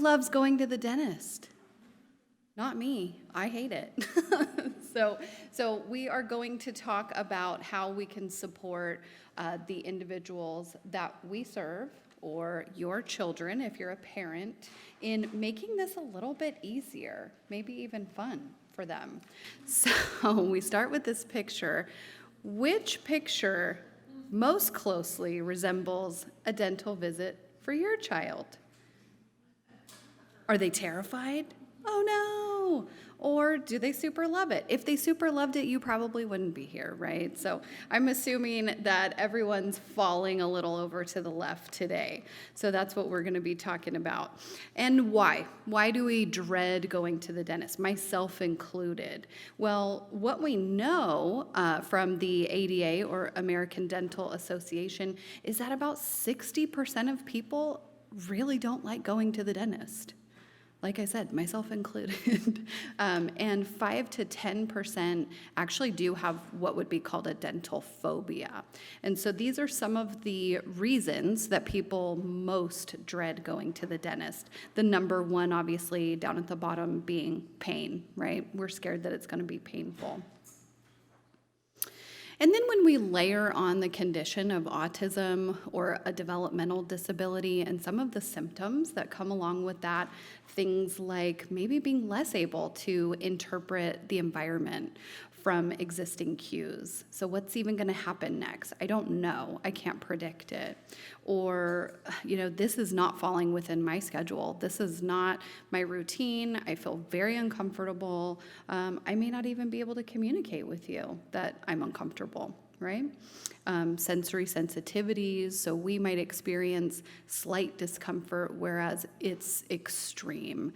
loves going to the dentist? Not me. I hate it. So we are going to talk about how we can support the individuals that we serve, or your children if you're a parent, in making this a little bit easier, maybe even fun for them. So we start with this picture. Which picture most closely resembles a dental visit for your child? Are they terrified? Oh no! Or do they super love it? If they super loved it, you probably wouldn't be here, right? So I'm assuming that everyone's falling a little over to the left today. So that's what we're going to be talking about. And why? Why do we dread going to the dentist, myself included? Well, what we know from the ADA, or American Dental Association, is that about 60% of people really don't like going to the dentist. Like I said, myself included. And 5 to 10% actually do have what would be called a dental phobia. And so these are some of the reasons that people most dread going to the dentist. The number one, obviously, down at the bottom being pain, right? We're scared that it's going to be painful. And then when we layer on the condition of autism or a developmental disability and some of the symptoms that come along with that, things like maybe being less able to interpret the environment from existing cues. So what's even going to happen next? I don't know. I can't predict it. Or, this is not falling within my schedule. This is not my routine. I feel very uncomfortable. I may not even be able to communicate with you that I'm uncomfortable, right? Sensory sensitivities, so we might experience slight discomfort, whereas it's extreme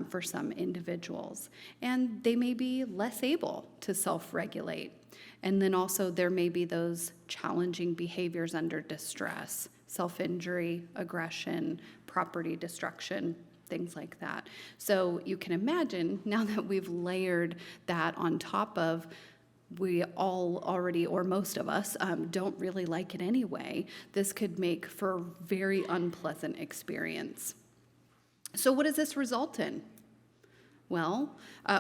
for some individuals. And they may be less able to self-regulate. And then also there may be those challenging behaviors under distress, self-injury, aggression, property destruction, things like that. So you can imagine, now that we've layered that on top of, we all already, or most of us, don't really like it anyway, this could make for a very unpleasant experience. So what does this result in? Well,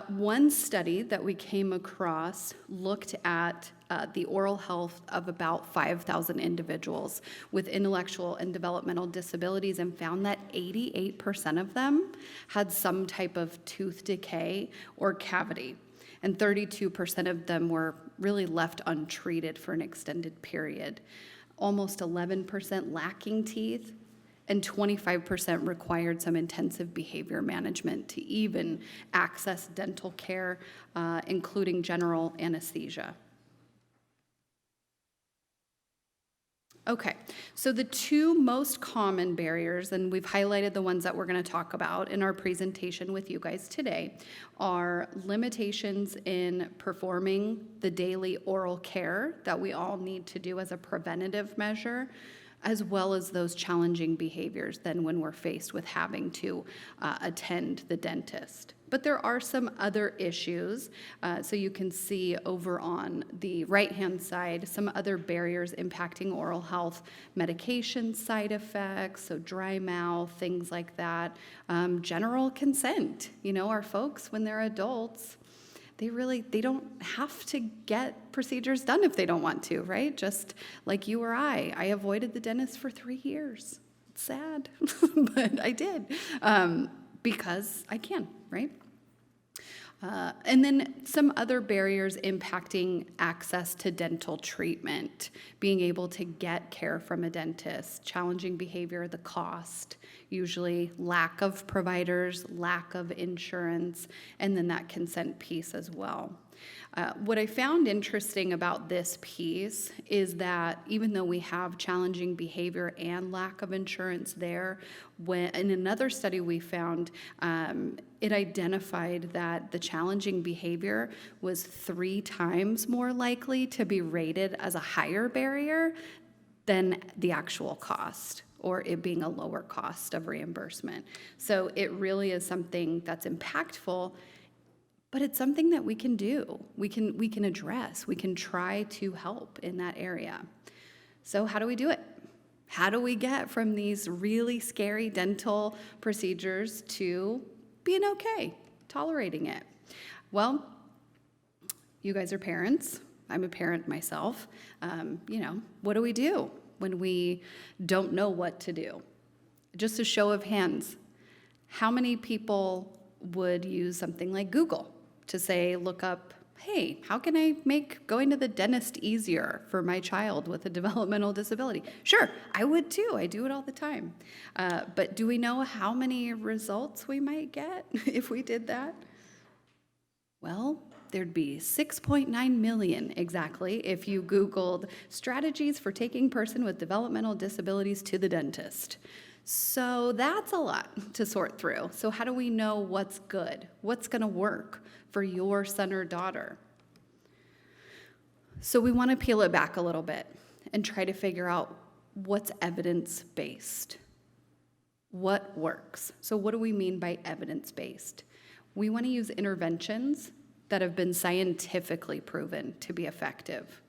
one study that we came across looked at the oral health of about 5,000 individuals with intellectual and developmental disabilities, and found that 88% of them had some type of tooth decay or cavity. And 32% of them were really left untreated for an extended period. Almost 11% lacking teeth, and 25% required some intensive behavior management to even access dental care, including general anesthesia. Okay, so the two most common barriers, and we've highlighted the ones that we're going to talk about in our presentation with you guys today, are limitations in performing the daily oral care that we all need to do as a preventative measure, as well as those challenging behaviors then when we're faced with having to attend the dentist. But there are some other issues. So you can see over on the right-hand side some other barriers impacting oral health: medication side effects, so dry mouth, things like that. General consent. Our folks, when they're adults, they don't have to get procedures done if they don't want to, right? Just like you or I avoided the dentist for 3 years. It's sad, but I did because I can, right? And then some other barriers impacting access to dental treatment, being able to get care from a dentist, challenging behavior, the cost, usually lack of providers, lack of insurance, and then that consent piece as well. What I found interesting about this piece is that even though we have challenging behavior and lack of insurance there, in another study we found, it identified that the challenging behavior was 3 times more likely to be rated as a higher barrier than the actual cost, or it being a lower cost of reimbursement. So it really is something that's impactful, but it's something that we can do. We can address. We can try to help in that area. So how do we do it? How do we get from these really scary dental procedures to being okay, tolerating it? Well, you guys are parents. I'm a parent myself. What do we do when we don't know what to do? Just a show of hands. How many people would use something like Google to say, look up, hey, how can I make going to the dentist easier for my child with a developmental disability? Sure, I would too. I do it all the time. But do we know how many results we might get if we did that? Well, there'd be 6.9 million exactly if you Googled strategies for taking person with developmental disabilities to the dentist. So that's a lot to sort through. So how do we know what's good? What's going to work for your son or daughter? So we want to peel it back a little bit and try to figure out what's evidence-based. What works? So what do we mean by evidence-based? We want to use interventions that have been scientifically proven to be effective,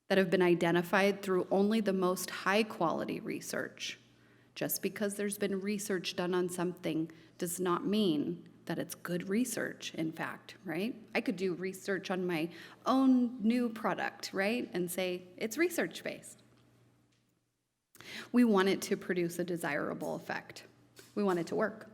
that have been identified through only the most high-quality research. Just because there's been research done on something does not mean that it's good research, in fact, right? I could do research on my own new product, right, and say it's research-based. We want it to produce a desirable effect. We want it to work.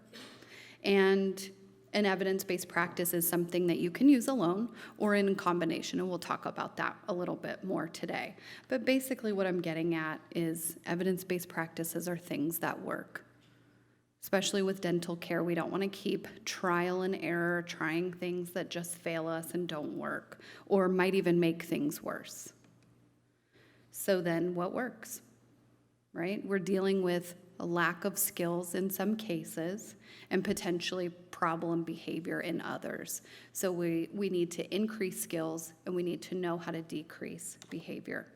And an evidence-based practice is something that you can use alone or in combination, and we'll talk about that a little bit more today. But basically what I'm getting at is evidence-based practices are things that work. Especially with dental care, we don't want to keep trial and error, trying things that just fail us and don't work, or might even make things worse. So then what works, right? We're dealing with a lack of skills in some cases, and potentially problem behavior in others. So we need to increase skills, and we need to know how to decrease behavior.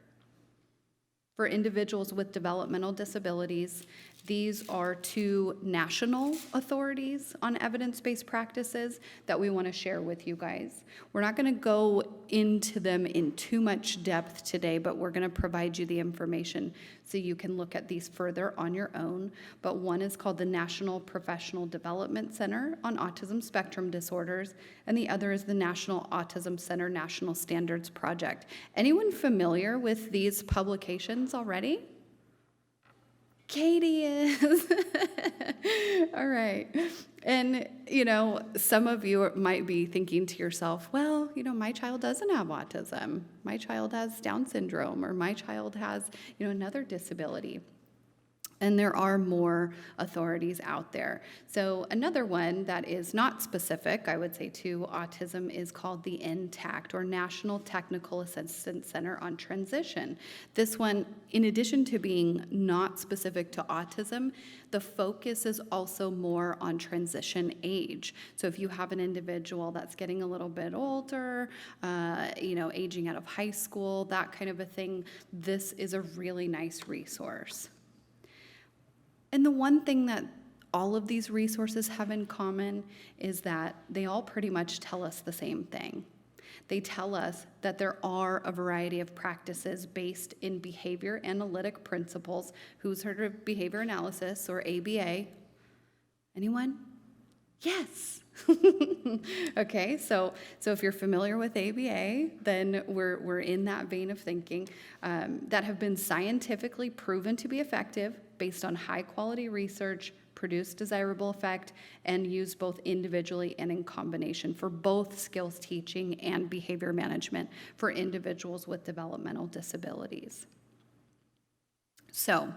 For individuals with developmental disabilities, these are two national authorities on evidence-based practices that we want to share with you guys. We're not going to go into them in too much depth today, but we're going to provide you the information so you can look at these further on your own. But one is called the National Professional Development Center on Autism Spectrum Disorders, and the other is the National Autism Center National Standards Project. Anyone familiar with these publications already? Katie is. All right. And, some of you might be thinking to yourself, well, my child doesn't have autism. My child has Down syndrome, or my child has, another disability. And there are more authorities out there. So another one that is not specific, I would say, to autism is called the NTACT, or National Technical Assistance Center on Transition. This one, in addition to being not specific to autism, the focus is also more on transition age. So if you have an individual that's getting a little bit older, aging out of high school, that kind of a thing, this is a really nice resource. And the one thing that all of these resources have in common is that they all pretty much tell us the same thing. They tell us that there are a variety of practices based in behavior analytic principles. Who's heard of behavior analysis, or ABA? Anyone? Yes. Okay, so if you're familiar with ABA, then we're in that vein of thinking that have been scientifically proven to be effective based on high quality research, produce desirable effect, and used both individually and in combination for both skills teaching and behavior management for individuals with developmental disabilities. So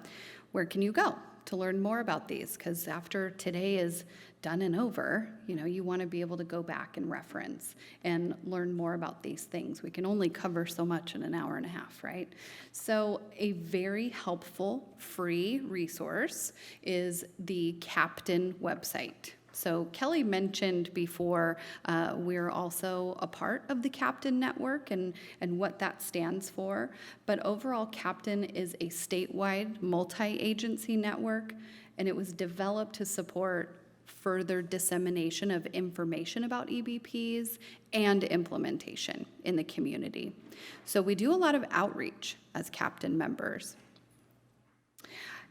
where can you go to learn more about these? Because after today is done and over, you want to be able to go back and reference and learn more about these things. We can only cover so much in an hour and a half, right? So a very helpful free resource is the Captain website. So Kelly mentioned before, we're also a part of the Captain Network and what that stands for. But overall, Captain is a statewide multi-agency network, and it was developed to support further dissemination of information about EBPs and implementation in the community. So we do a lot of outreach as Captain members.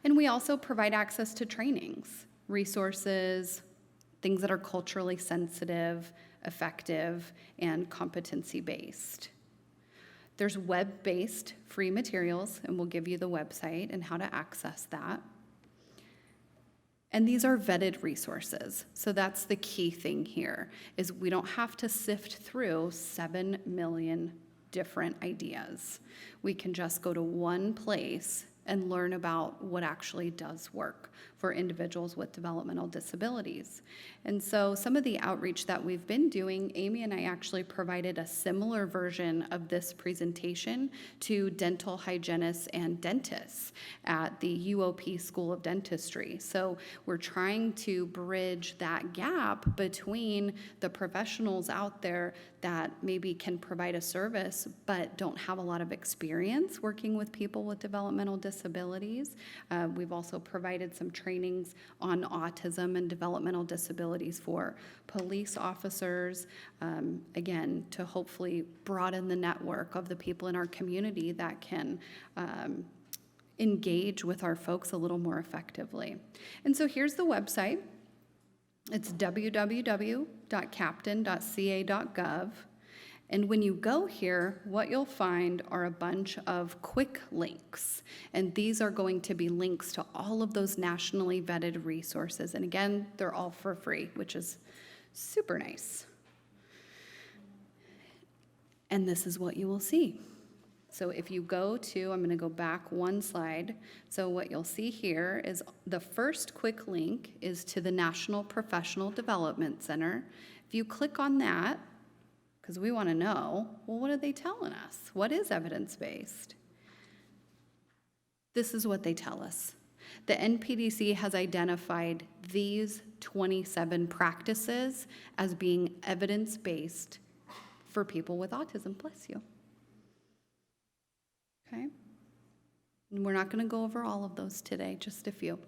And we also provide access to trainings, resources, things that are culturally sensitive, effective, and competency-based. There's web-based free materials, and we'll give you the website and how to access that. And these are vetted resources. So that's the key thing here, is we don't have to sift through 7 million different ideas. We can just go to one place and learn about what actually does work for individuals with developmental disabilities. And so some of the outreach that we've been doing, Amy and I actually provided a similar version of this presentation to dental hygienists and dentists at the UOP School of Dentistry. So we're trying to bridge that gap between the professionals out there that maybe can provide a service but don't have a lot of experience working with people with developmental disabilities. We've also provided some trainings on autism and developmental disabilities for police officers, again, to hopefully broaden the network of the people in our community that can engage with our folks a little more effectively. And so here's the website. It's www.captain.ca.gov. And when you go here, what you'll find are a bunch of quick links. And these are going to be links to all of those nationally vetted resources. And again, they're all for free, which is super nice. And this is what you will see. So if you go to, I'm going to go back one slide. So what you'll see here is the first quick link is to the National Professional Development Center. If you click on that, because we want to know, well, what are they telling us? What is evidence-based? This is what they tell us. The NPDC has identified these 27 practices as being evidence-based for people with autism. Bless you. Okay? And we're not going to go over all of those today, just a few.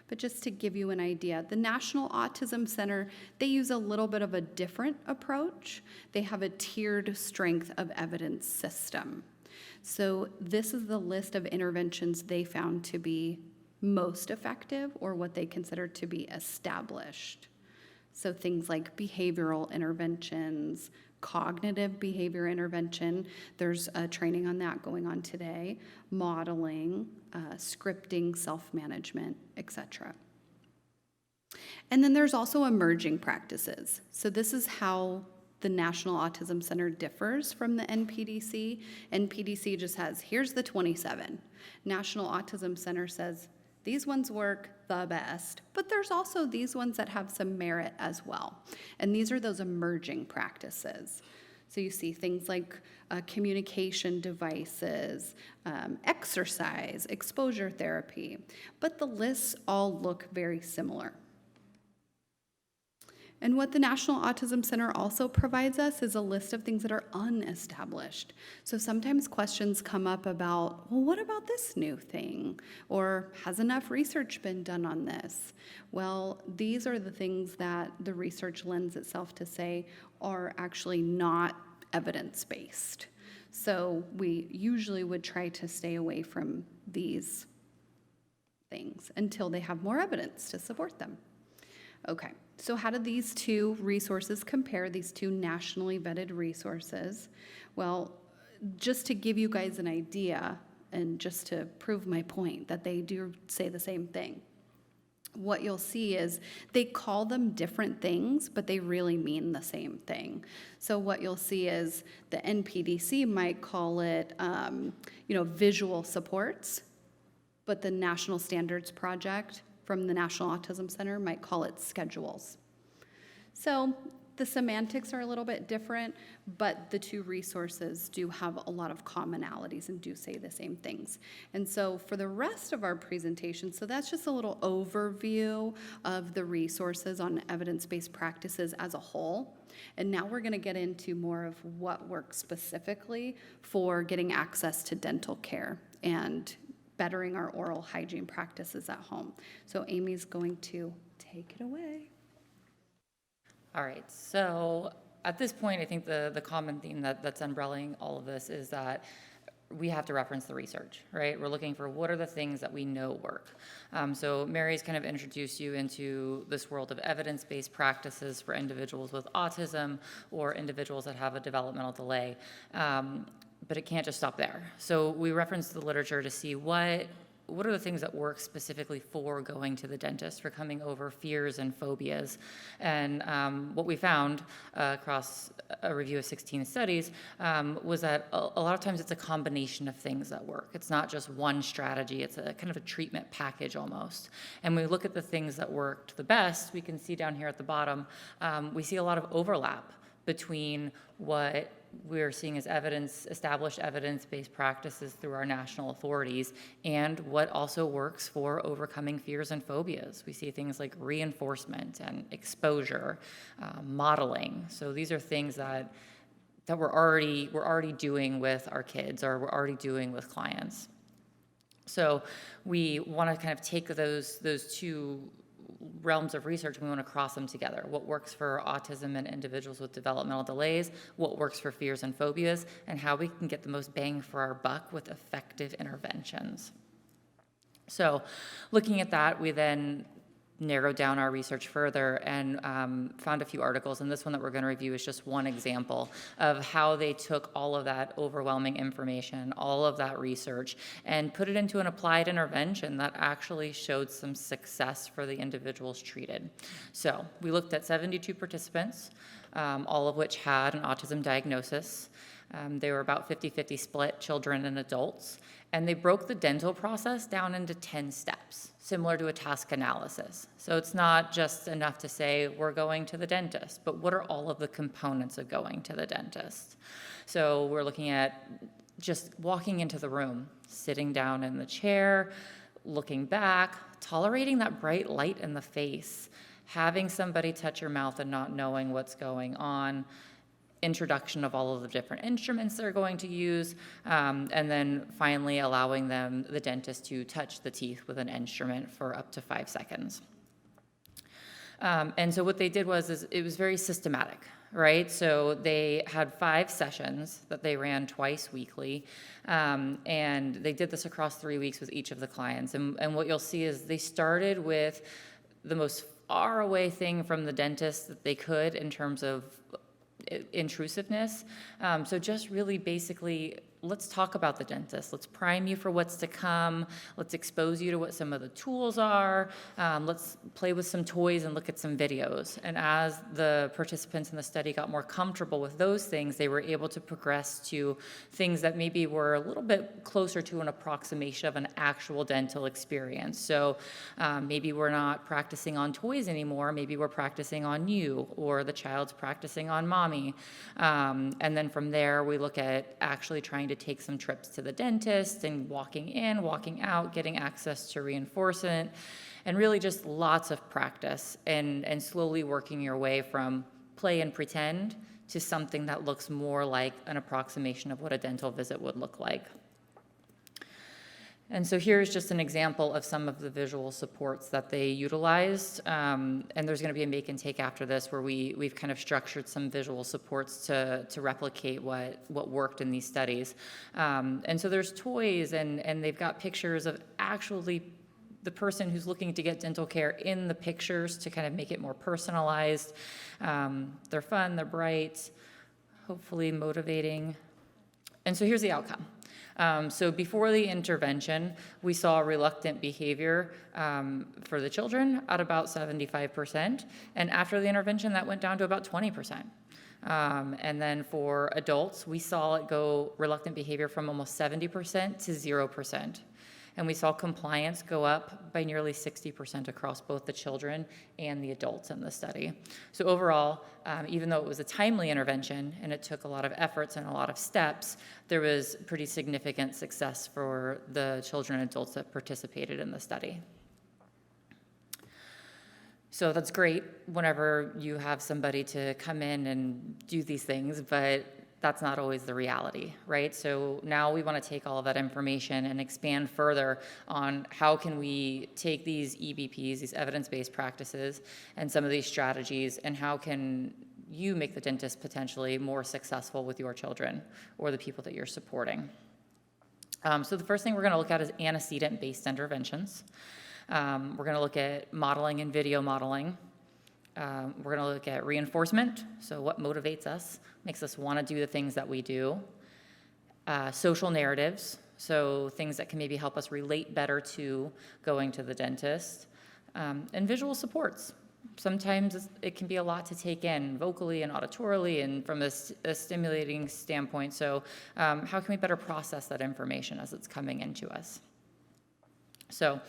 But just to give you an idea, the National Autism Center, they use a little bit of a different approach. They have a tiered strength of evidence system. So this is the list of interventions they found to be most effective, or what they consider to be established. So things like behavioral interventions, cognitive behavior intervention, there's a training on that going on today, modeling, scripting, self-management, etc. And then there's also emerging practices. So this is how the National Autism Center differs from the NPDC. NPDC just has, here's the 27. National Autism Center says, these ones work the best, but there's also these ones that have some merit as well. And these are those emerging practices. So you see things like communication devices, exercise, exposure therapy, but the lists all look very similar. And what the National Autism Center also provides us is a list of things that are unestablished. So sometimes questions come up about, well, what about this new thing? Or has enough research been done on this? Well, these are the things that the research lends itself to say are actually not evidence-based. So we usually would try to stay away from these things until they have more evidence to support them. Okay. So how do these two resources compare, these two nationally vetted resources? Well, just to give you guys an idea, and just to prove my point that they do say the same thing, what you'll see is they call them different things, but they really mean the same thing. So what you'll see is the NPDC might call it, visual supports, but the National Standards Project from the National Autism Center might call it schedules. So the semantics are a little bit different, but the two resources do have a lot of commonalities and do say the same things. And so for the rest of our presentation, so that's just a little overview of the resources on evidence-based practices as a whole. And now we're going to get into more of what works specifically for getting access to dental care and bettering our oral hygiene practices at home. So Amy's going to take it away. All right, so at this point, I think the common theme that's umbrelling all of this is that we have to reference the research, right? We're looking for what are the things that we know work. So Mary's kind of introduced you into this world of evidence-based practices for individuals with autism or individuals that have a developmental delay. But it can't just stop there. So we reference the literature to see what are the things that work specifically for going to the dentist, for coming over fears and phobias. And what we found across a review of 16 studies was that a lot of times it's a combination of things that work. It's not just one strategy, it's a kind of a treatment package almost. And when we look at the things that worked the best, we can see down here at the bottom, we see a lot of overlap between what we're seeing as established evidence-based practices through our national authorities and what also works for overcoming fears and phobias. We see things like reinforcement and exposure, modeling. So these are things that we're already doing with our kids, or we're already doing with clients. So we want to kind of take those two realms of research, and we want to cross them together. What works for autism and individuals with developmental delays, what works for fears and phobias, and how we can get the most bang for our buck with effective interventions. So looking at that, we then narrowed down our research further and found a few articles, and this one that we're going to review is just one example of how they took all of that overwhelming information, all of that research, and put it into an applied intervention that actually showed some success for the individuals treated. So we looked at 72 participants, all of which had an autism diagnosis. They were about 50-50 split, children and adults, and they broke the dental process down into 10 steps, similar to a task analysis. So it's not just enough to say, we're going to the dentist, but what are all of the components of going to the dentist? So we're looking at just walking into the room, sitting down in the chair, looking back, tolerating that bright light in the face, having somebody touch your mouth and not knowing what's going on, introduction of all of the different instruments they're going to use, and then finally allowing the dentist to touch the teeth with an instrument for up to 5 seconds. And so what they did was it was very systematic, right? So they had 5 sessions that they ran twice weekly, and they did this across 3 weeks with each of the clients. And what you'll see is they started with the most far away thing from the dentist that they could in terms of intrusiveness. So just really basically, let's talk about the dentist. Let's prime you for what's to come. Let's expose you to what some of the tools are. Let's play with some toys and look at some videos. And as the participants in the study got more comfortable with those things, they were able to progress to things that maybe were a little bit closer to an approximation of an actual dental experience. So maybe we're not practicing on toys anymore. Maybe we're practicing on you, or the child's practicing on mommy. And then from there, we look at actually trying to take some trips to the dentist and walking in, walking out, getting access to reinforcement, and really just lots of practice and slowly working your way from play and pretend to something that looks more like an approximation of what a dental visit would look like. And so here's just an example of some of the visual supports that they utilized. And there's going to be a make and take after this where we've kind of structured some visual supports to replicate what worked in these studies. And so there's toys, and they've got pictures of actually the person who's looking to get dental care in the pictures to kind of make it more personalized. They're fun, they're bright, hopefully motivating. And so here's the outcome. So before the intervention, we saw reluctant behavior for the children at about 75%. And after the intervention, that went down to about 20%. And then for adults, we saw it go reluctant behavior from almost 70% to 0%. And we saw compliance go up by nearly 60% across both the children and the adults in the study. So overall, even though it was a timely intervention and it took a lot of efforts and a lot of steps, there was pretty significant success for the children and adults that participated in the study. So that's great whenever you have somebody to come in and do these things, but that's not always the reality, right? So now we want to take all of that information and expand further on how can we take these EBPs, these evidence-based practices, and some of these strategies, and how can you make the dentist potentially more successful with your children or the people that you're supporting. So the first thing we're going to look at is antecedent-based interventions. We're going to look at modeling and video modeling. We're going to look at reinforcement, so what motivates us, makes us want to do the things that we do. Social narratives, so things that can maybe help us relate better to going to the dentist. And visual supports. Sometimes it can be a lot to take in vocally and auditorily and from a stimulating standpoint. So how can we better process that information as it's coming into us? So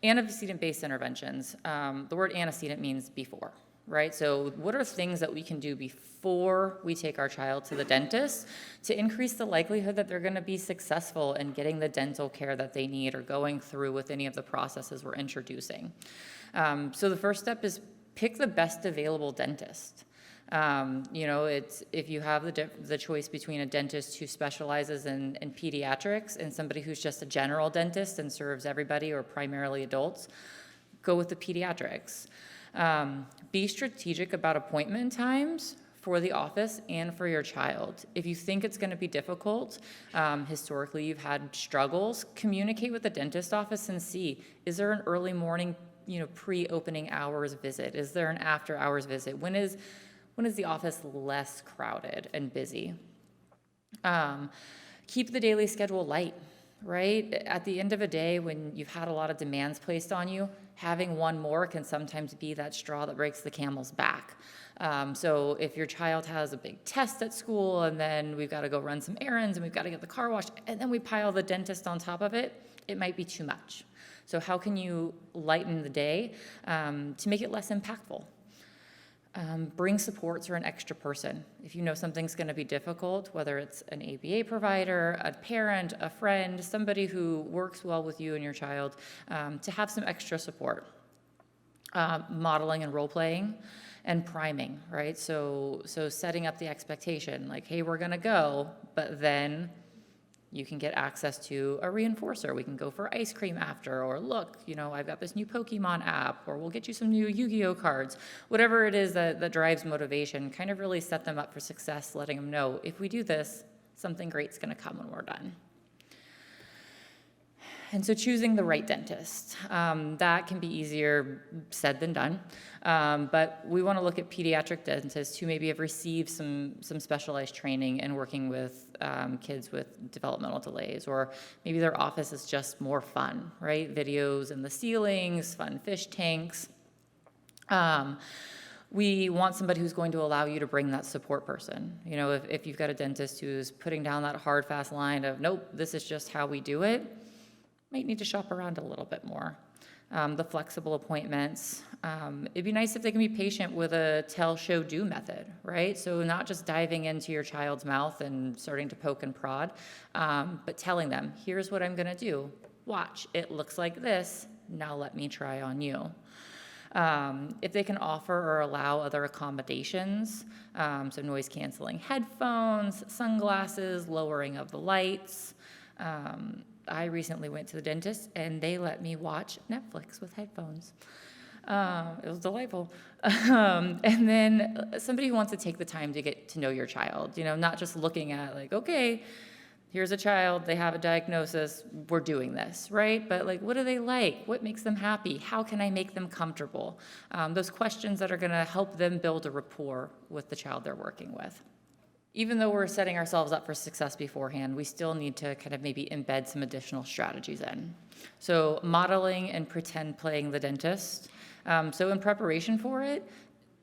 antecedent-based interventions. The word antecedent means before, right? So what are things that we can do before we take our child to the dentist to increase the likelihood that they're going to be successful in getting the dental care that they need or going through with any of the processes we're introducing? So the first step is pick the best available dentist. It's if you have the choice between a dentist who specializes in pediatrics and somebody who's just a general dentist and serves everybody or primarily adults, go with the pediatrics. Be strategic about appointment times for the office and for your child. If you think it's going to be difficult, historically you've had struggles, communicate with the dentist office and see, is there an early morning pre-opening hours visit? Is there an after hours visit? When is the office less crowded and busy? Keep the daily schedule light, right? At the end of a day, when you've had a lot of demands placed on you, having one more can sometimes be that straw that breaks the camel's back. So if your child has a big test at school and then we've got to go run some errands and we've got to get the car washed and then we pile the dentist on top of it, it might be too much. So how can you lighten the day to make it less impactful? Bring supports or an extra person. If you know something's going to be difficult, whether it's an ABA provider, a parent, a friend, somebody who works well with you and your child, to have some extra support. Modeling and role-playing and priming, right? So setting up the expectation, like, hey, we're going to go, but then you can get access to a reinforcer. We can go for ice cream after, or look, I've got this new Pokemon app, or we'll get you some new Yu-Gi-Oh cards. Whatever it is that drives motivation, kind of really set them up for success, letting them know, if we do this, something great's going to come when we're done. And so choosing the right dentist, that can be easier said than done. But we want to look at pediatric dentists who maybe have received some specialized training in working with kids with developmental delays, or maybe their office is just more fun, right? Videos in the ceilings, fun fish tanks. We want somebody who's going to allow you to bring that support person. If you've got a dentist who's putting down that hard, fast line of, nope, this is just how we do it, might need to shop around a little bit more. The flexible appointments. It'd be nice if they can be patient with a tell, show, do method, right? So not just diving into your child's mouth and starting to poke and prod, but telling them, here's what I'm going to do. Watch, it looks like this. Now let me try on you. If they can offer or allow other accommodations, so noise canceling headphones, sunglasses, lowering of the lights. I recently went to the dentist and they let me watch Netflix with headphones. It was delightful. And then somebody who wants to take the time to get to know your child, not just looking at like, okay, here's a child, they have a diagnosis, we're doing this, right? But like, what do they like? What makes them happy? How can I make them comfortable? Those questions that are going to help them build a rapport with the child they're working with. Even though we're setting ourselves up for success beforehand, we still need to kind of maybe embed some additional strategies in. So modeling and pretend playing the dentist. So in preparation for it,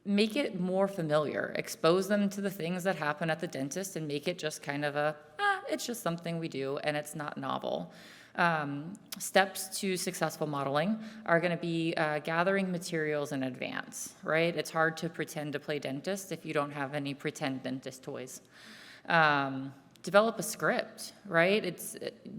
make it more familiar. Expose them to the things that happen at the dentist and make it just kind of it's just something we do and it's not novel. Steps to successful modeling are going to be gathering materials in advance, right? It's hard to pretend to play dentist if you don't have any pretend dentist toys. Develop a script, right?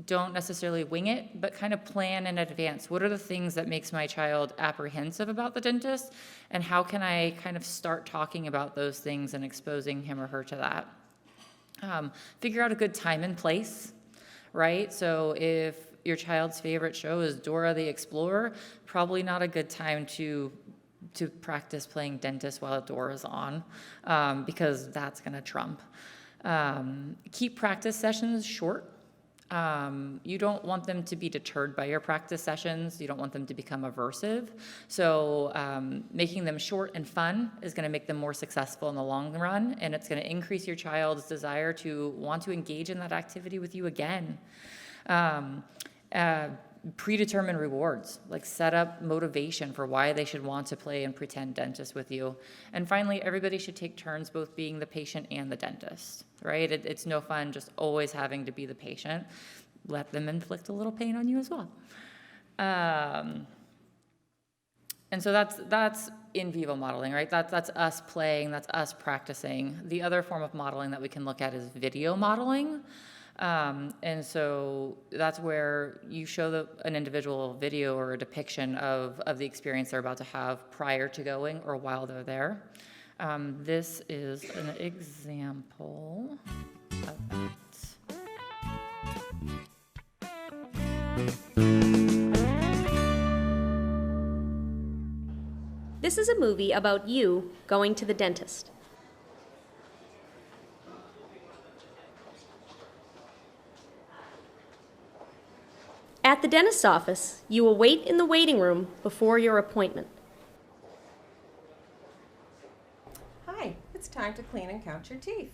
Don't necessarily wing it, but kind of plan in advance. What are the things that makes my child apprehensive about the dentist, and how can I kind of start talking about those things and exposing him or her to that? Figure out a good time and place. Right? So if your child's favorite show is Dora the Explorer, probably not a good time to practice playing dentist while Dora's on, because that's going to trump. Keep practice sessions short. You don't want them to be deterred by your practice sessions. You don't want them to become aversive. So making them short and fun is going to make them more successful in the long run, and it's going to increase your child's desire to want to engage in that activity with you again. Predetermined rewards, like set up motivation for why they should want to play and pretend dentist with you. And finally, everybody should take turns both being the patient and the dentist, right? It's no fun just always having to be the patient. Let them inflict a little pain on you as well. And so that's in vivo modeling, right? That's us playing, that's us practicing. The other form of modeling that we can look at is video modeling. And so that's where you show an individual video or a depiction of the experience they're about to have prior to going or while they're there. This is an example of that. This is a movie about you going to the dentist. At the dentist's office, you will wait in the waiting room before your appointment. Hi, it's time to clean and count your teeth.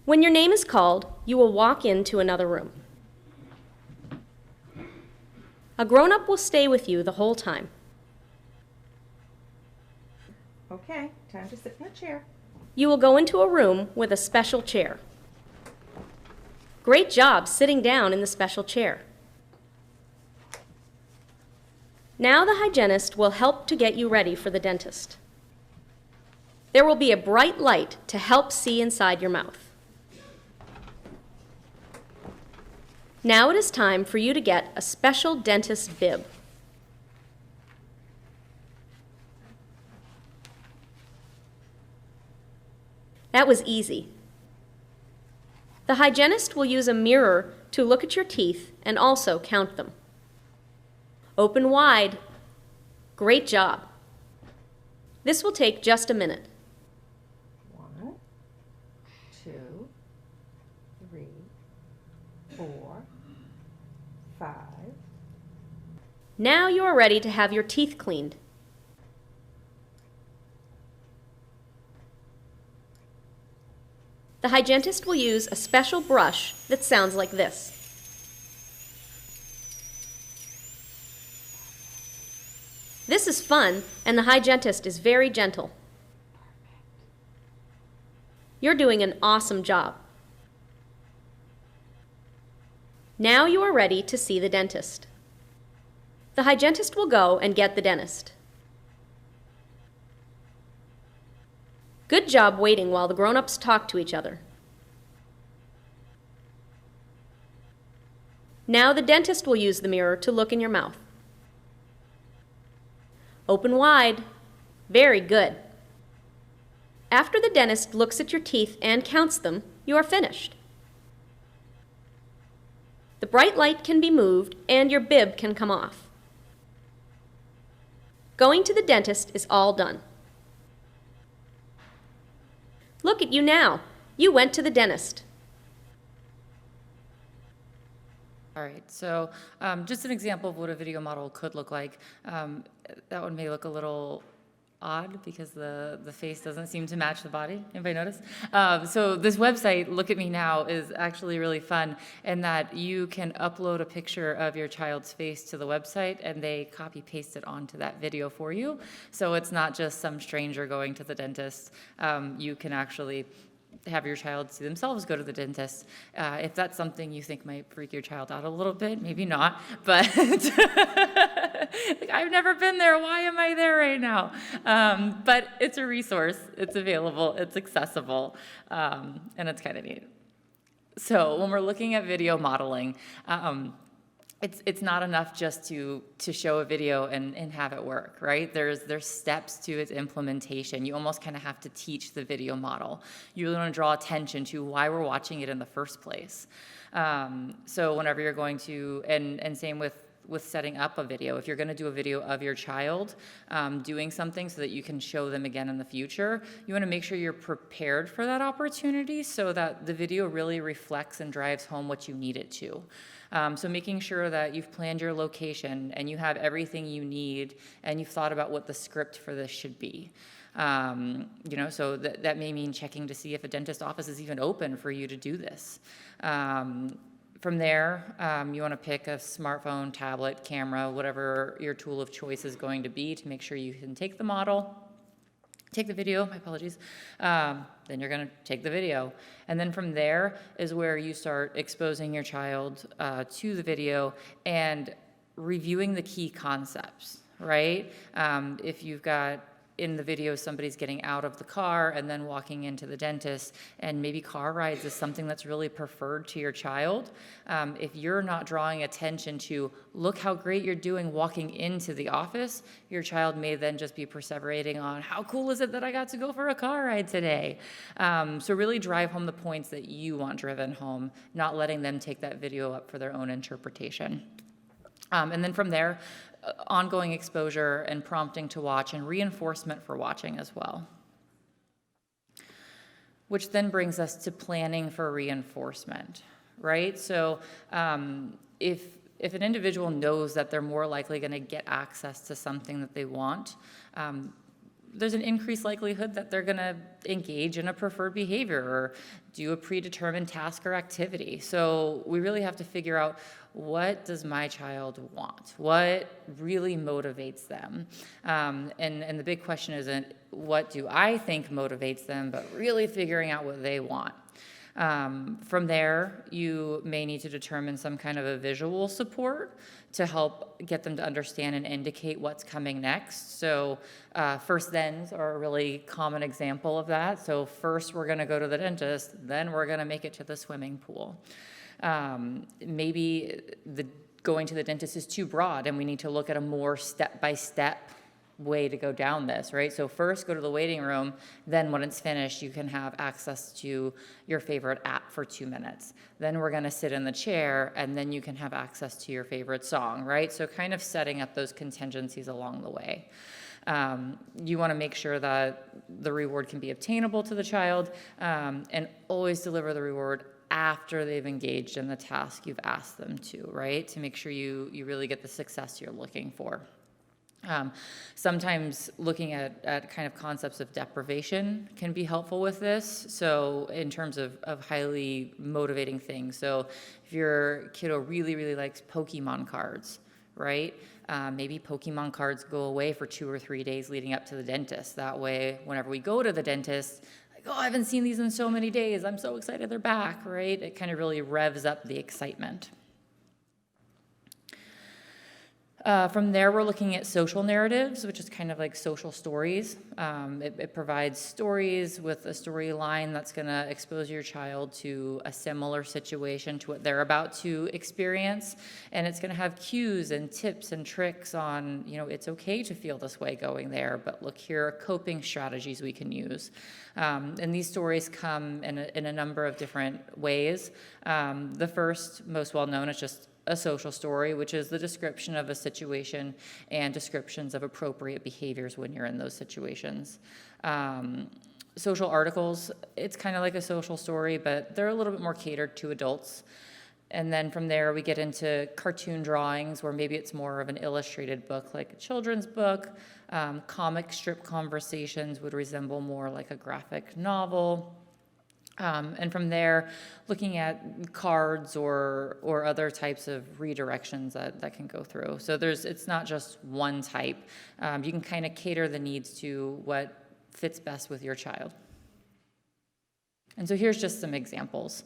When your name is called, you will walk into another room. A grown-up will stay with you the whole time. Okay, time to sit in the chair. You will go into a room with a special chair. Great job sitting down in the special chair. Now the hygienist will help to get you ready for the dentist. There will be a bright light to help see inside your mouth. Now it is time for you to get a special dentist bib. That was easy. The hygienist will use a mirror to look at your teeth and also count them. Open wide. Great job. This will take just a minute. 1, 2, 3, 4, 5. Now you are ready to have your teeth cleaned. The hygienist will use a special brush that sounds like this. This is fun, and the hygienist is very gentle. You're doing an awesome job. Now you are ready to see the dentist. The hygienist will go and get the dentist. Good job waiting while the grown-ups talk to each other. Now the dentist will use the mirror to look in your mouth. Open wide. Very good. After the dentist looks at your teeth and counts them, you are finished. The bright light can be moved and your bib can come off. Going to the dentist is all done. Look at you now. You went to the dentist. All right, so just an example of what a video model could look like. That one may look a little odd because the face doesn't seem to match the body. Anybody notice? So this website, Look at Me Now, is actually really fun in that you can upload a picture of your child's face to the website and they copy paste it onto that video for you. So it's not just some stranger going to the dentist. You can actually have your child see themselves go to the dentist. If that's something you think might freak your child out a little bit, maybe not, but like, I've never been there. Why am I there right now? But it's a resource. It's available. It's accessible, and it's kind of neat. So when we're looking at video modeling, it's not enough just to show a video and have it work, right? There's steps to its implementation. You almost kind of have to teach the video model. You really want to draw attention to why we're watching it in the first place. So whenever you're going to, and same with setting up a video. If you're going to do a video of your child doing something so that you can show them again in the future, you want to make sure you're prepared for that opportunity so that the video really reflects and drives home what you need it to. So making sure that you've planned your location and you have everything you need and you've thought about what the script for this should be. So that may mean checking to see if a dentist office is even open for you to do this. From there, you want to pick a smartphone, tablet, camera, whatever your tool of choice is going to be to make sure you can take the video, my apologies, then you're going to take the video. And then from there is where you start exposing your child to the video and reviewing the key concepts, right? If you've got in the video somebody's getting out of the car and then walking into the dentist, and maybe car rides is something that's really preferred to your child, if you're not drawing attention to look how great you're doing walking into the office, your child may then just be perseverating on how cool is it that I got to go for a car ride today. So really drive home the points that you want driven home, not letting them take that video up for their own interpretation. And then from there, ongoing exposure and prompting to watch and reinforcement for watching as well. Which then brings us to planning for reinforcement, right? So if an individual knows that they're more likely going to get access to something that they want, there's an increased likelihood that they're going to engage in a preferred behavior or do a predetermined task or activity. So we really have to figure out, what does my child want? What really motivates them? And the big question isn't what do I think motivates them, but really figuring out what they want. From there, you may need to determine some kind of a visual support to help get them to understand and indicate what's coming next. So first thens are a really common example of that. So first we're going to go to the dentist, then we're going to make it to the swimming pool. Maybe going to the dentist is too broad and we need to look at a more step-by-step way to go down this, right? So first go to the waiting room, then when it's finished, you can have access to your favorite app for 2 minutes. Then we're gonna sit in the chair and then you can have access to your favorite song, right? So kind of setting up those contingencies along the way. You wanna make sure that the reward can be obtainable to the child and always deliver the reward after they've engaged in the task you've asked them to, right? To make sure you really get the success you're looking for. Sometimes looking at kind of concepts of deprivation can be helpful with this. So in terms of highly motivating things. So if your kiddo really, really likes Pokemon cards, right? Maybe Pokemon cards go away for 2 or 3 days leading up to the dentist. That way, whenever we go to the dentist, oh, I haven't seen these in so many days. I'm so excited they're back, right? It kind of really revs up the excitement. From there, we're looking at social narratives, which is kind of like social stories. It provides stories with a storyline that's going to expose your child to a similar situation to what they're about to experience. And it's going to have cues and tips and tricks on, it's okay to feel this way going there, but look, here are coping strategies we can use. And these stories come in a number of different ways. The first, most well-known, is just a social story, which is the description of a situation and descriptions of appropriate behaviors when you're in those situations. Social articles, it's kind of like a social story, but they're a little bit more catered to adults. And then from there, we get into cartoon drawings, where maybe it's more of an illustrated book, like a children's book. Comic strip conversations would resemble more like a graphic novel. And from there, looking at cards or other types of redirections that can go through. So it's not just one type. You can kind of cater the needs to what fits best with your child. And so here's just some examples.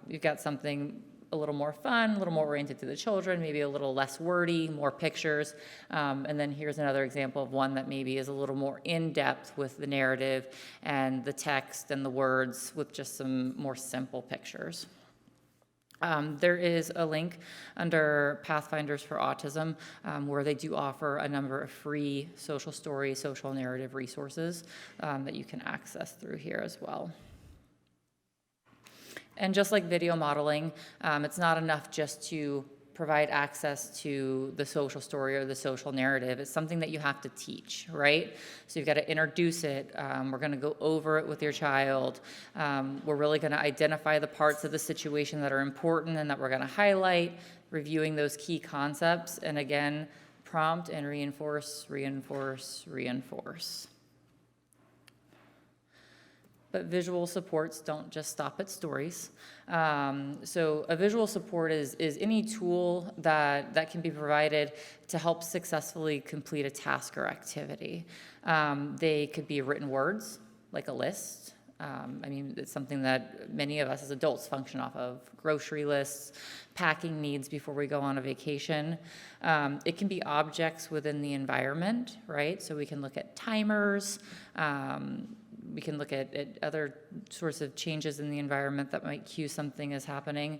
You've got something a little more fun, a little more oriented to the children, maybe a little less wordy, more pictures. And then here's another example of one that maybe is a little more in-depth with the narrative and the text and the words with just some more simple pictures. There is a link under Pathfinders for Autism where they do offer a number of free social story, social narrative resources that you can access through here as well. And just like video modeling, it's not enough just to provide access to the social story or the social narrative. It's something that you have to teach, right? So you've got to introduce it. We're going to go over it with your child. We're really going to identify the parts of the situation that are important and that we're going to highlight, reviewing those key concepts, and again, prompt and reinforce, reinforce, reinforce. But visual supports don't just stop at stories. So a visual support is any tool that can be provided to help successfully complete a task or activity. They could be written words, like a list. I mean, it's something that many of us as adults function off of. Grocery lists, packing needs before we go on a vacation. It can be objects within the environment, right? So we can look at timers. We can look at other sorts of changes in the environment that might cue something is happening.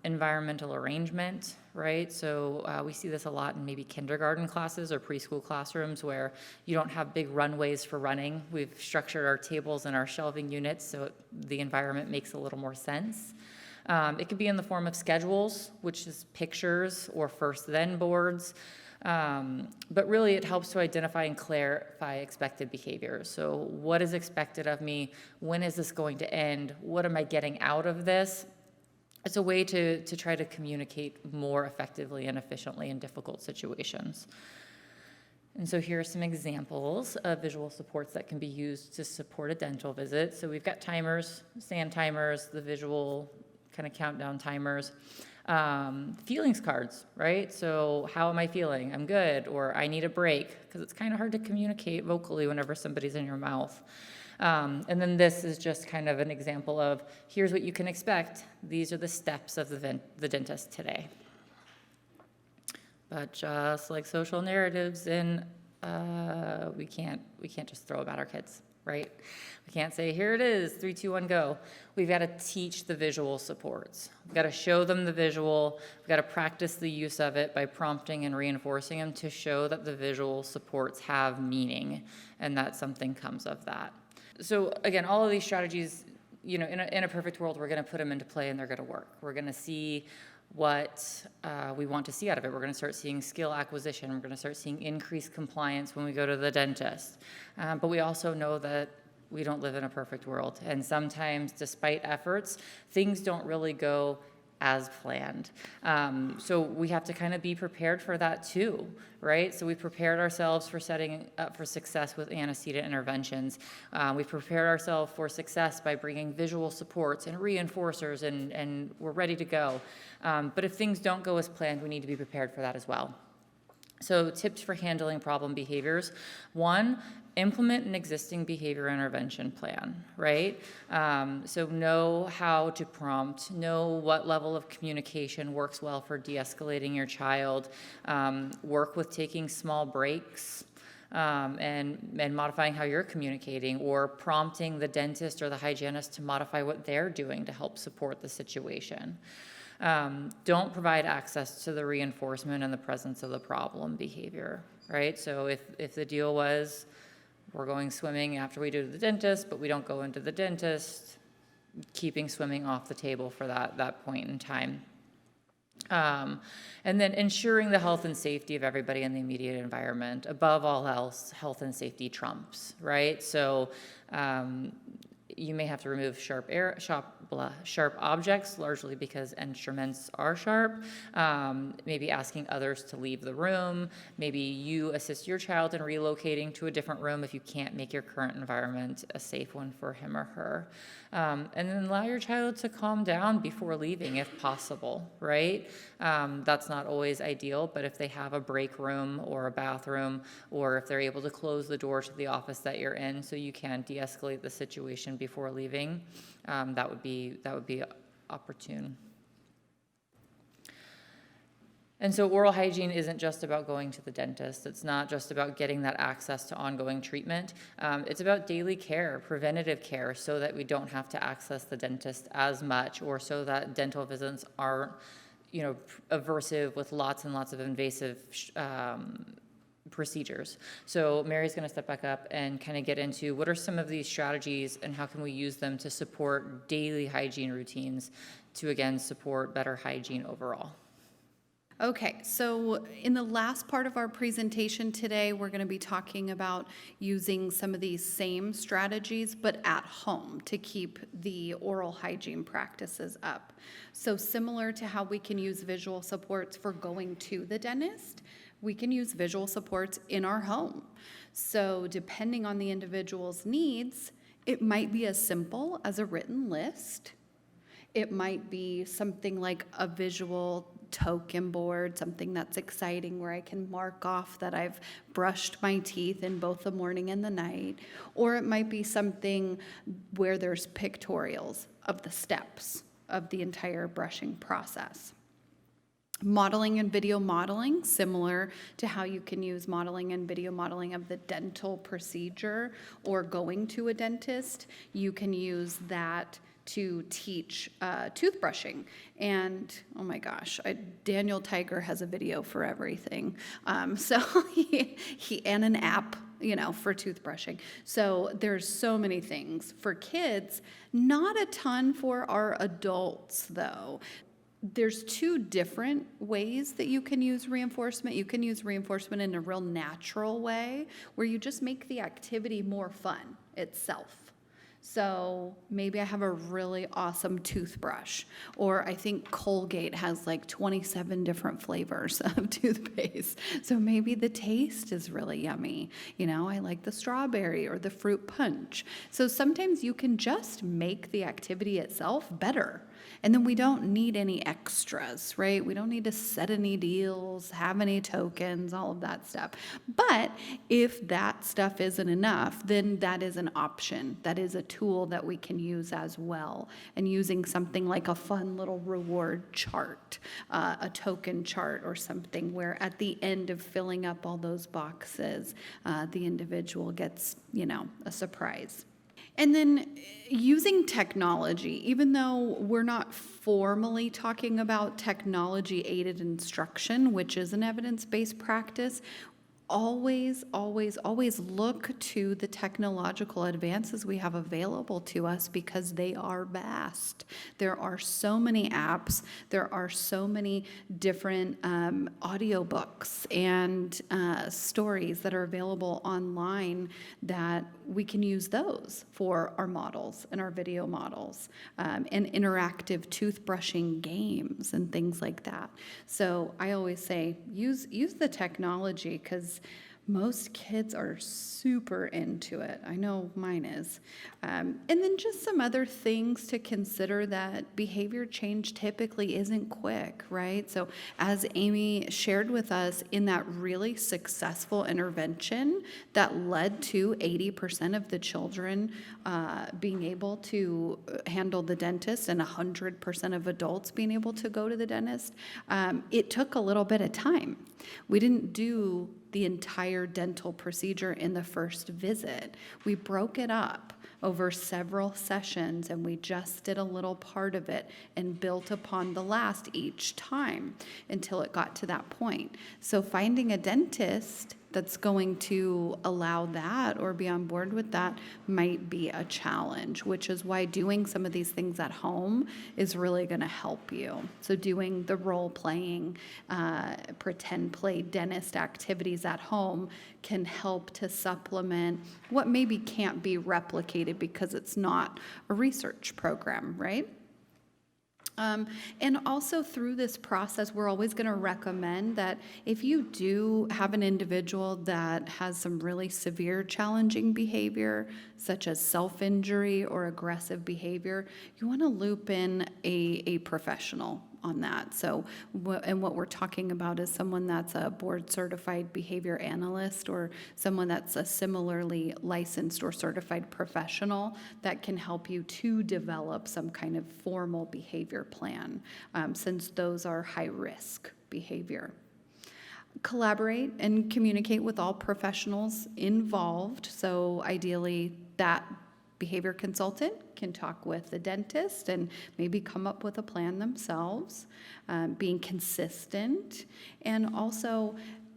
Environmental arrangement, right? So we see this a lot in maybe kindergarten classes or preschool classrooms where you don't have big runways for running. We've structured our tables and our shelving units so the environment makes a little more sense. It could be in the form of schedules, which is pictures or first-then boards. But really it helps to identify and clarify expected behaviors. So what is expected of me? When is this going to end? What am I getting out of this? It's a way to try to communicate more effectively and efficiently in difficult situations. And so here are some examples of visual supports that can be used to support a dental visit. So we've got timers, stand timers, the visual kind of countdown timers. Feelings cards, right? So how am I feeling? I'm good, or I need a break, because it's kind of hard to communicate vocally whenever somebody's in your mouth. And then this is just kind of an example of, here's what you can expect. These are the steps of the dentist today. But just like social narratives, we can't just throw them at our kids, right? We can't say, here it is, 3, 2, 1, go. We've got to teach the visual supports. We've got to show them the visual. We've got to practice the use of it by prompting and reinforcing them to show that the visual supports have meaning and that something comes of that. So again, all of these strategies, in a perfect world, we're going to put them into play and they're going to work. We're going to see what we want to see out of it. We're going to start seeing skill acquisition. We're going to start seeing increased compliance when we go to the dentist. But we also know that we don't live in a perfect world. And sometimes, despite efforts, things don't really go as planned. So we have to kind of be prepared for that too, right? So we prepared ourselves for setting up for success with antecedent interventions. We prepared ourselves for success by bringing visual supports and reinforcers, and we're ready to go. But if things don't go as planned, we need to be prepared for that as well. So tips for handling problem behaviors. 1, implement an existing behavior intervention plan, right? So know how to prompt, know what level of communication works well for de-escalating your child, work with taking small breaks, and modifying how you're communicating, or prompting the dentist or the hygienist to modify what they're doing to help support the situation. Don't provide access to the reinforcement in the presence of the problem behavior, right? So if the deal was, we're going swimming after we do to the dentist, but we don't go into the dentist, keeping swimming off the table for that point in time. And then ensuring the health and safety of everybody in the immediate environment. Above all else, health and safety trumps, right? So you may have to remove sharp objects, largely because instruments are sharp. Maybe asking others to leave the room. Maybe you assist your child in relocating to a different room if you can't make your current environment a safe one for him or her. And then allow your child to calm down before leaving if possible, right? That's not always ideal, but if they have a break room or a bathroom, or if they're able to close the door to the office that you're in so you can de-escalate the situation before leaving, that would be opportune. And so oral hygiene isn't just about going to the dentist. It's not just about getting that access to ongoing treatment. It's about daily care, preventative care, so that we don't have to access the dentist as much, or so that dental visits aren't, aversive with lots and lots of invasive procedures. So Mary's going to step back up and kind of get into what are some of these strategies and how can we use them to support daily hygiene routines to, again, support better hygiene overall. Okay, so in the last part of our presentation today, we're going to be talking about using some of these same strategies, but at home to keep the oral hygiene practices up. So similar to how we can use visual supports for going to the dentist, we can use visual supports in our home. So depending on the individual's needs, it might be as simple as a written list. It might be something like a visual token board, something that's exciting where I can mark off that I've brushed my teeth in both the morning and the night. Or it might be something where there's pictorials of the steps of the entire brushing process. Modeling and video modeling, similar to how you can use modeling and video modeling of the dental procedure or going to a dentist. You can use that to teach toothbrushing. And oh my gosh, Daniel Tiger has a video for everything. So he and an app, for toothbrushing. So there's so many things. For kids, not a ton for our adults though. There's two different ways that you can use reinforcement. You can use reinforcement in a real natural way where you just make the activity more fun itself. So maybe I have a really awesome toothbrush, or I think Colgate has like 27 different flavors of toothpaste. So maybe the taste is really yummy. I like the strawberry or the fruit punch. So sometimes you can just make the activity itself better. And then we don't need any extras, right? We don't need to set any deals, have any tokens, all of that stuff. But if that stuff isn't enough, then that is an option. That is a tool that we can use as well. And using something like a fun little reward chart, a token chart or something where at the end of filling up all those boxes, the individual gets, a surprise. And then using technology, even though we're not formally talking about technology-aided instruction, which is an evidence-based practice, always look to the technological advances we have available to us because they are vast. There are so many apps, there are so many different audiobooks and stories that are available online that we can use those for our models and our video models and interactive toothbrushing games and things like that. So I always say use the technology because most kids are super into it. I know mine is. And then just some other things to consider that behavior change typically isn't quick, right? So as Amy shared with us in that really successful intervention that led to 80% of the children being able to handle the dentist and 100% of adults being able to go to the dentist, it took a little bit of time. We didn't do the entire dental procedure in the first visit. We broke it up over several sessions and we just did a little part of it and built upon the last each time until it got to that point. So finding a dentist that's going to allow that or be on board with that might be a challenge, which is why doing some of these things at home is really going to help you. So doing the role-playing, pretend play dentist activities at home can help to supplement what maybe can't be replicated because it's not a research program, right? And also through this process, we're always going to recommend that if you do have an individual that has some really severe challenging behavior, such as self-injury or aggressive behavior, you want to loop in a professional on that. So, and what we're talking about is someone that's a board-certified behavior analyst or someone that's a similarly licensed or certified professional that can help you to develop some kind of formal behavior plan, since those are high-risk behavior. Collaborate and communicate with all professionals involved. So ideally, that behavior consultant can talk with the dentist and maybe come up with a plan themselves, being consistent, and also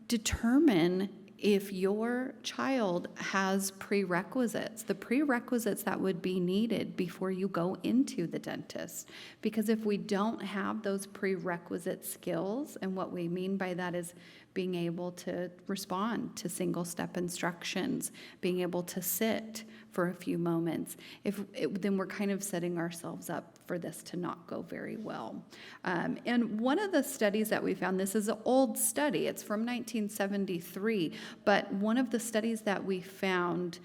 determine if your child has prerequisites, the prerequisites that would be needed before you go into the dentist. Because if we don't have those prerequisite skills, and what we mean by that is being able to respond to single-step instructions, being able to sit for a few moments, then we're kind of setting ourselves up for this to not go very well. And one of the studies that we found, this is an old study, it's from 1973, but one of the studies that we found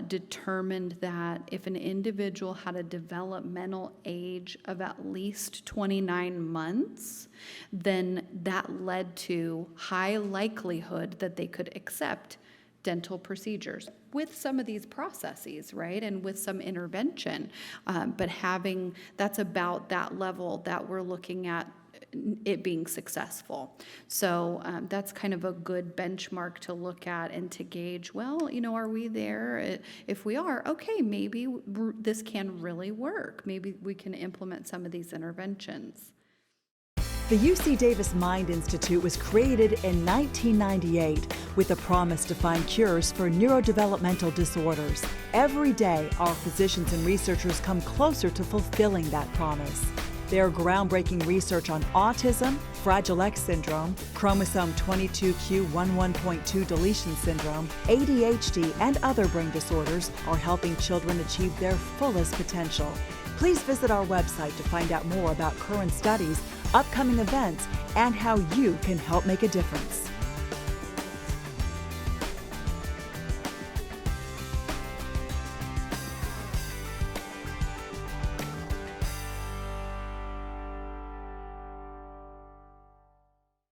determined that if an individual had a developmental age of at least 29 months, then that led to high likelihood that they could accept dental procedures with some of these processes, right, and with some intervention. But that's about that level that we're looking at it being successful. So that's kind of a good benchmark to look at and to gauge, well, are we there? If we are, okay, maybe this can really work. Maybe we can implement some of these interventions. The UC Davis Mind Institute was created in 1998 with a promise to find cures for neurodevelopmental disorders. Every day, our physicians and researchers come closer to fulfilling that promise. Their groundbreaking research on autism, Fragile X syndrome, chromosome 22q11.2 deletion syndrome, ADHD, and other brain disorders are helping children achieve their fullest potential. Please visit our website to find out more about current studies, upcoming events, and how you can help make a difference.